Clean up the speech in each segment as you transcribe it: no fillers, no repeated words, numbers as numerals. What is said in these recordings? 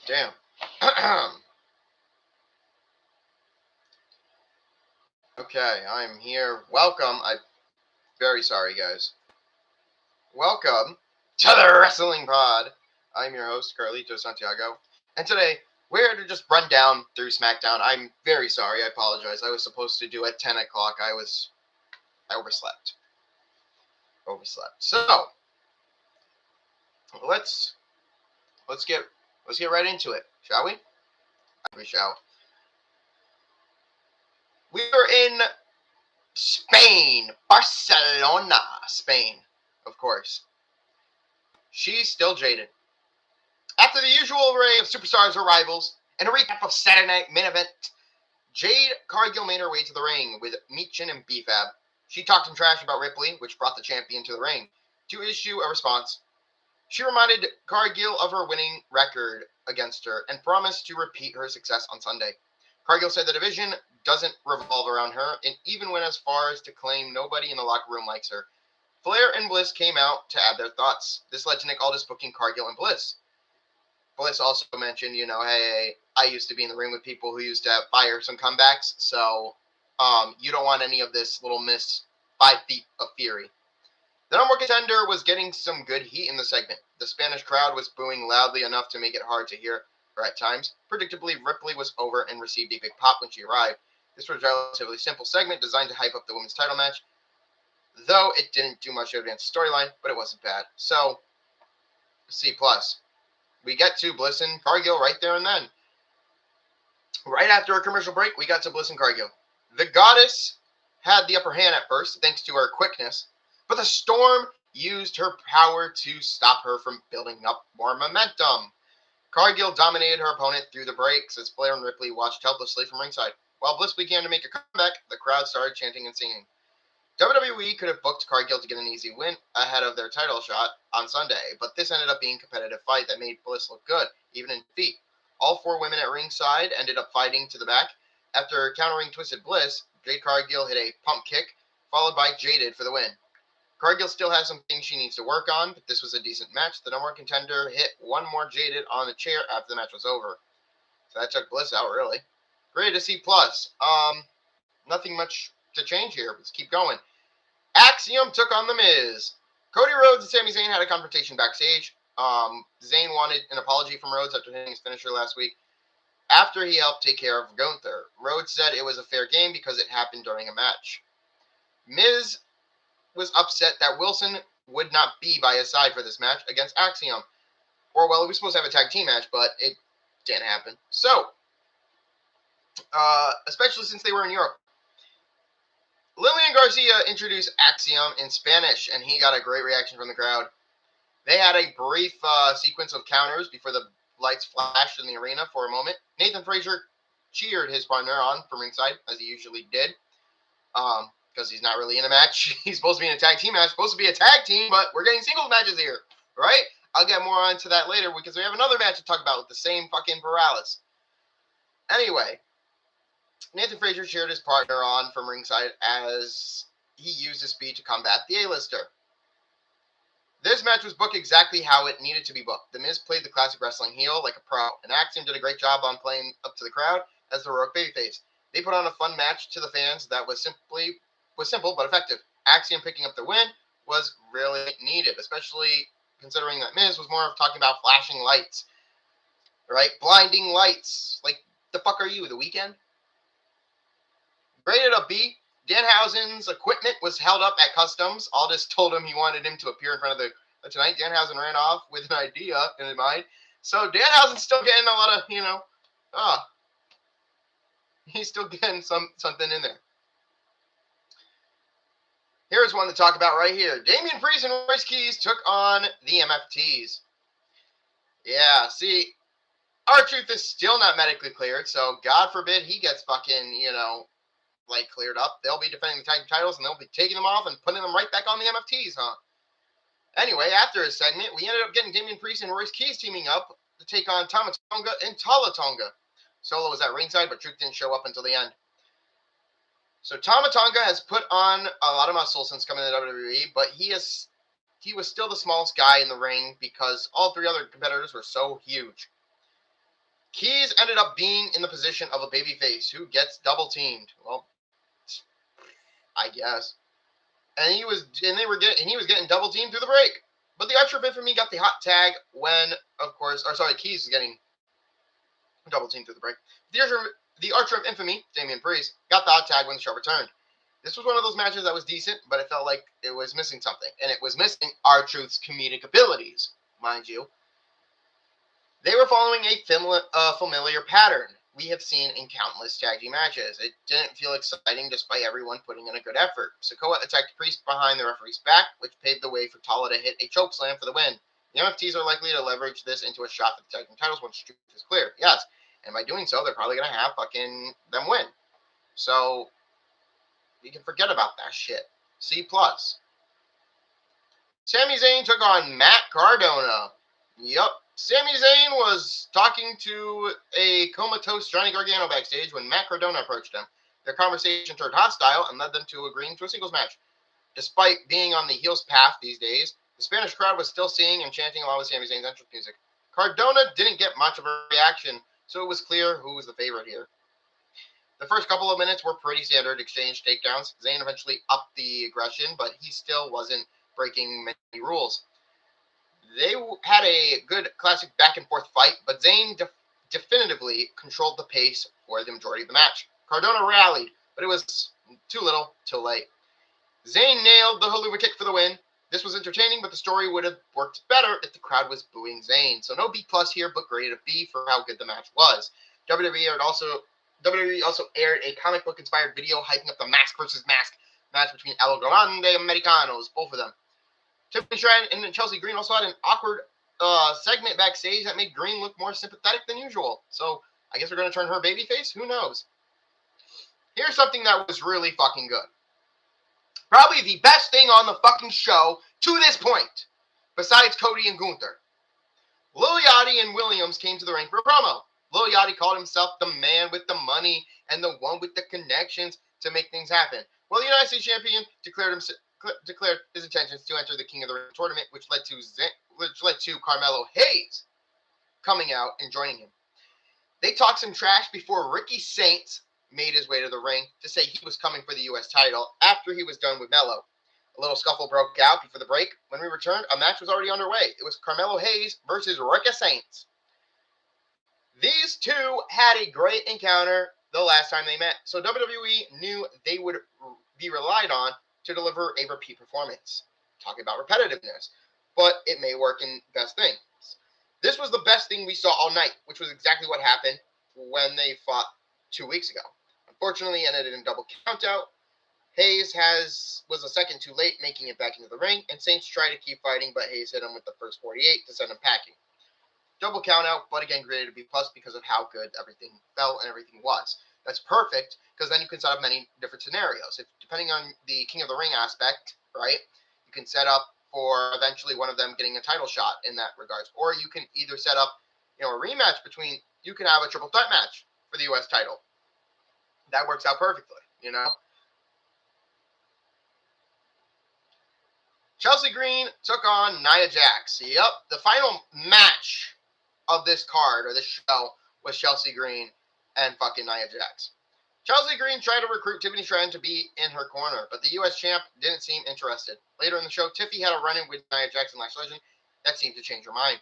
Damn. Okay, I'm here. Welcome. I'm very sorry, guys. Welcome to the Wrestling Pod. I'm your host, Carlito Santiago. And today, we're here to just run down through SmackDown. I'm very sorry. I apologize. I was supposed to do at 10 o'clock. I overslept. So, let's get right into it, shall we? We shall. We are in Spain, Barcelona, Spain, of course. She's still jaded. After the usual array of superstars arrivals and a recap of Saturday Night main event, Jade Cargill made her way to the ring with Meechin and B-Fab. She talked some trash about Ripley, which brought the champion to the ring to issue a response. She reminded Cargill of her winning record against her and promised to repeat her success on Sunday. Cargill said the division doesn't revolve around her and even went as far as to claim nobody in the locker room likes her. Flair and Bliss came out to add their thoughts. This led to Nick Aldis booking Cargill and Bliss. Bliss also mentioned, hey, I used to be in the ring with people who used to have fire some comebacks, so you don't want any of this little miss 5 feet of fury. The number one contender was getting some good heat in the segment. The Spanish crowd was booing loudly enough to make it hard to hear her at times. Predictably, Ripley was over and received a big pop when she arrived. This was a relatively simple segment designed to hype up the women's title match, though it didn't do much to advance the storyline, but it wasn't bad. So, C+. We get to Bliss and Cargill right there and then. Right after a commercial break, we got to Bliss and Cargill. The Goddess had the upper hand at first, thanks to her quickness, but the Storm used her power to stop her from building up more momentum. Cargill dominated her opponent through the breaks as Flair and Ripley watched helplessly from ringside. While Bliss began to make a comeback, the crowd started chanting and singing. WWE could have booked Cargill to get an easy win ahead of their title shot on Sunday, but this ended up being a competitive fight that made Bliss look good, even in defeat. All 4 women at ringside ended up fighting to the back. After countering Twisted Bliss, Jade Cargill hit a pump kick, followed by Jaded for the win. Cargill still has some things she needs to work on, but this was a decent match. The number one contender hit one more Jaded on the chair after the match was over. So that took Bliss out, really. Great to see plus. Nothing much to change here. Let's keep going. Axiom took on The Miz. Cody Rhodes and Sami Zayn had a confrontation backstage. Zayn wanted an apology from Rhodes after hitting his finisher last week after he helped take care of Gunther. Rhodes said it was a fair game because it happened during a match. Miz was upset that Wilson would not be by his side for this match against Axiom. Or, well, he was supposed to have a tag team match, but it didn't happen. So, especially since they were in Europe. Lillian Garcia introduced Axiom in Spanish, and he got a great reaction from the crowd. They had a brief sequence of counters before the lights flashed in the arena for a moment. Nathan Frazier cheered his partner on from ringside, as he usually did, because he's not really in a match. He's supposed to be in a tag team match, supposed to be a tag team, but we're getting singles matches here, right? I'll get more onto that later, because we have another match to talk about with the same fucking Perales. Anyway, Nathan Frazier cheered his partner on from ringside as he used his speed to combat the A-lister. This match was booked exactly how it needed to be booked. The Miz played the classic wrestling heel like a pro, and Axiom did a great job on playing up to the crowd as the heroic babyface. They put on a fun match to the fans that was simple but effective. Axiom picking up the win was really needed, especially considering that Miz was more of talking about flashing lights, right? Blinding lights. Like, the fuck are you, The Weeknd? Graded a B. Danhausen's equipment was held up at Customs. Aldis told him he wanted him to appear in front of the tonight. Danhausen ran off with an idea in his mind. So Danhausen's still getting a lot of, he's still getting something in there. Here's one to talk about right here. Damian Priest and Royce Keys took on the MFTs. Yeah, see, R-Truth is still not medically cleared, so God forbid he gets fucking, cleared up. They'll be defending the tag titles, and they'll be taking them off and putting them right back on the MFTs, huh? Anyway, after his segment, we ended up getting Damian Priest and Royce Keys teaming up to take on Tama Tonga and Tala Tonga. Solo was at ringside, but Truth didn't show up until the end. So Tama Tonga has put on a lot of muscle since coming to WWE, but he was still the smallest guy in the ring because all 3 other competitors were so huge. Keys ended up being in the position of a babyface who gets double teamed. Well, I guess. And he was getting double teamed through the break. But the Archer of Infamy got the hot tag when, of course, Keys was getting double teamed through the break. The Archer of Infamy, Damian Priest, got the hot tag when the show returned. This was one of those matches that was decent, but it felt like it was missing something. And it was missing R-Truth's comedic abilities, mind you. They were following a familiar pattern we have seen in countless tag team matches. It didn't feel exciting despite everyone putting in a good effort. Sikoa attacked Priest behind the referee's back, which paved the way for Tala to hit a chokeslam for the win. The MFTs are likely to leverage this into a shot at the tag team titles once truth is clear. Yes. And by doing so, they're probably going to have fucking them win. So, you can forget about that shit. C+. Sami Zayn took on Matt Cardona. Yup. Sami Zayn was talking to a comatose Johnny Gargano backstage when Matt Cardona approached him. Their conversation turned hostile and led them to agreeing to a singles match. Despite being on the heels path these days, the Spanish crowd was still singing and chanting along with Sami Zayn's entrance music. Cardona didn't get much of a reaction, so it was clear who was the favorite here. The first couple of minutes were pretty standard exchange takedowns. Zayn eventually upped the aggression, but he still wasn't breaking many rules. They had a good classic back-and-forth fight, but Zayn definitively controlled the pace for the majority of the match. Cardona rallied, but it was too little, too late. Zayn nailed the Haluva kick for the win. This was entertaining, but the story would have worked better if the crowd was booing Zayn. So no B+ here, but graded a B for how good the match was. WWE also aired a comic book-inspired video hyping up the Mask vs. Mask match between El Grande Americanos, both of them. Tiffany Stratton and Chelsea Green also had an awkward segment backstage that made Green look more sympathetic than usual. So I guess we're going to turn her babyface? Who knows? Here's something that was really fucking good. Probably the best thing on the fucking show to this point, besides Cody and Gunther. Lil Yachty and Williams came to the ring for a promo. Lil Yachty called himself the man with the money and the one with the connections to make things happen. Well, the United States champion declared his intentions to enter the King of the Ring tournament, which led to Carmelo Hayes coming out and joining him. They talked some trash before Ricky Saints made his way to the ring to say he was coming for the U.S. title after he was done with Melo. A little scuffle broke out before the break. When we returned, a match was already underway. It was Carmelo Hayes versus Ricky Saints. These two had a great encounter the last time they met, so WWE knew they would be relied on to deliver a repeat performance. Talking about repetitiveness, but it may work in best things. This was the best thing we saw all night, which was exactly what happened when they fought 2 weeks ago. Unfortunately, it ended in a double countout. Hayes was a second too late, making it back into the ring, and Saints tried to keep fighting, but Hayes hit him with the first 48 to send him packing. Double countout, but again graded a B+ because of how good everything felt and everything was. That's perfect, because then you can set up many different scenarios. Depending on the King of the Ring aspect, right, you can set up for eventually one of them getting a title shot in that regards. Or you can either set up, a rematch you can have a triple threat match for the U.S. title. That works out perfectly, Chelsea Green took on Nia Jax. Yep, the final match of this card, or this show, was Chelsea Green and fucking Nia Jax. Chelsea Green tried to recruit Tiffany Stratton to be in her corner, but the U.S. champ didn't seem interested. Later in the show, Tiffy had a run-in with Nia Jax and Lash Legend that seemed to change her mind.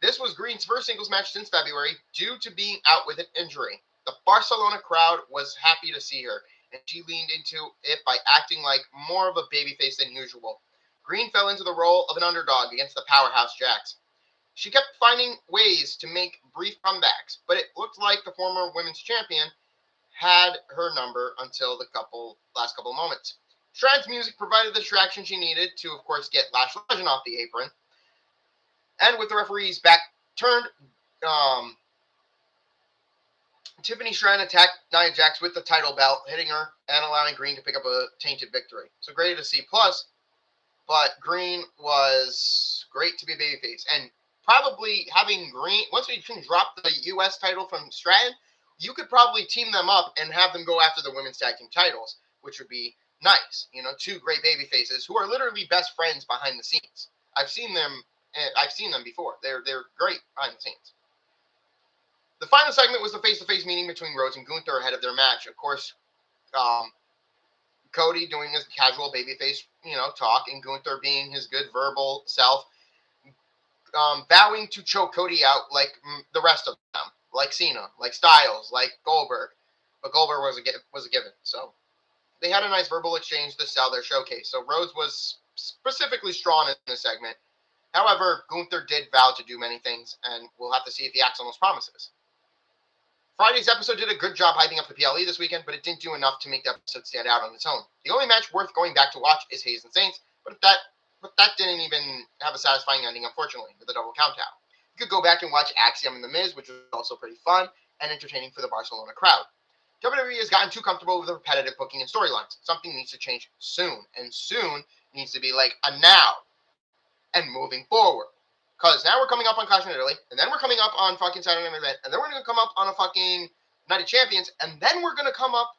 This was Green's first singles match since February, due to being out with an injury. The Barcelona crowd was happy to see her, and she leaned into it by acting like more of a babyface than usual. Green fell into the role of an underdog against the powerhouse Jax. She kept finding ways to make brief comebacks, but it looked like the former women's champion had her number until the last couple moments. Stratton's music provided the distraction she needed to, of course, get Lash Legend off the apron. And with the referee's back turned, Tiffany Stratton attacked Nia Jax with the title belt, hitting her and allowing Green to pick up a tainted victory. So graded a C+, but Green was great to be a babyface. And probably having Green, once we can drop the U.S. title from Stratton, you could probably team them up and have them go after the women's tag team titles, which would be nice. Two great babyfaces who are literally best friends behind the scenes. I've seen them before. They're great behind the scenes. The final segment was the face-to-face meeting between Rhodes and Gunther ahead of their match. Of course, Cody doing his casual babyface, talk, and Gunther being his good verbal self, vowing to choke Cody out like the rest of them, like Cena, like Styles, like Goldberg. But Goldberg was a given. So they had a nice verbal exchange to sell their showcase. So Rhodes was specifically strong in this segment. However, Gunther did vow to do many things, and we'll have to see if he acts on those promises. Friday's episode did a good job hyping up the PLE this weekend, but it didn't do enough to make the episode stand out on its own. The only match worth going back to watch is Hayes and Saints, but that didn't even have a satisfying ending, unfortunately, with a double count out. You could go back and watch Axiom and The Miz, which was also pretty fun and entertaining for the Barcelona crowd. WWE has gotten too comfortable with the repetitive booking and storylines. Something needs to change soon, and soon needs to be like a now and moving forward. Because now we're coming up on Clash in Italy, and then we're coming up on fucking Saturday Night Event, and then we're going to come up on a fucking Night of Champions, and then we're going to come up,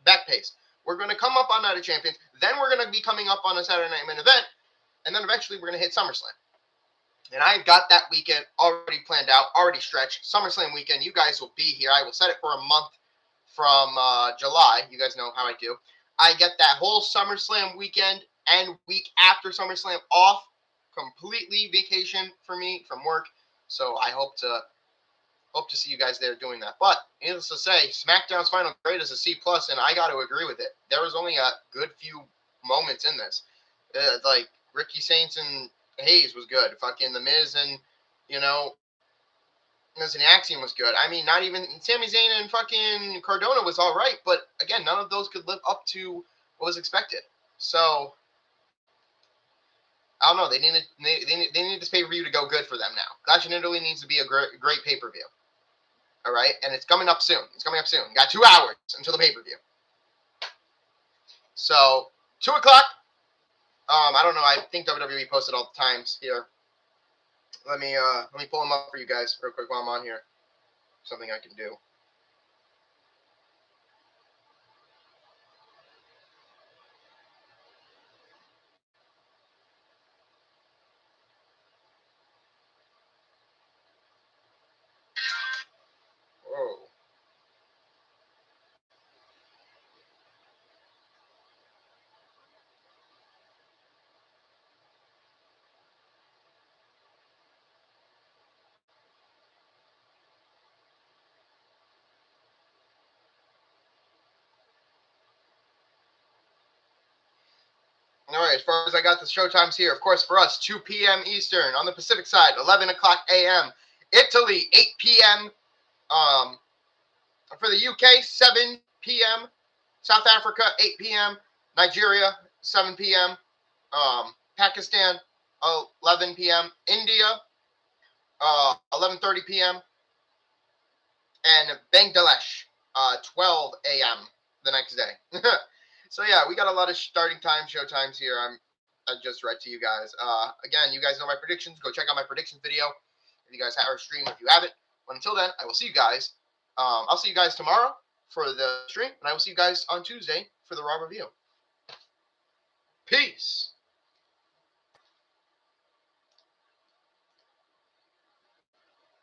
back pace. We're going to come up on Night of Champions, then we're going to be coming up on a Saturday Night Main Event, and then eventually we're going to hit SummerSlam. And I've got that weekend already planned out, already stretched. SummerSlam weekend, you guys will be here. I will set it for a month from July. You guys know how I do. I get that whole SummerSlam weekend and week after SummerSlam off. Completely vacation for me from work. So I hope to see you guys there doing that. But needless to say, SmackDown's final grade is a C+, and I got to agree with it. There was only a good few moments in this. Like Ricky Saints and Hayes was good. Fucking The Miz and, Miz and Axiom was good. I mean, not even Sami Zayn and fucking Cardona was all right. But again, none of those could live up to what was expected. So I don't know. They need this pay-per-view to go good for them now. Clash in Italy needs to be a great pay-per-view. All right? And it's coming up soon. You got 2 hours until the pay-per-view. So, 2 o'clock. I don't know. I think WWE posted all the times here. Let me pull them up for you guys real quick while I'm on here. Something I can do. Whoa. All right, as far as I got the showtimes here, of course, for us, 2 p.m. Eastern. On the Pacific side, 11 o'clock a.m. Italy, 8 p.m. For the UK, 7 p.m. South Africa, 8 p.m. Nigeria, 7 p.m. Pakistan, 11 p.m. India, 11:30 p.m. And Bangladesh, 12 a.m. the next day. So yeah, we got a lot of starting time, show times here. I just read to you guys. Again, you guys know my predictions. Go check out my predictions video if you guys have our stream. If you have it, but until then, I will see you guys. I'll see you guys tomorrow for the stream, and I will see you guys on Tuesday for the Raw review. Peace.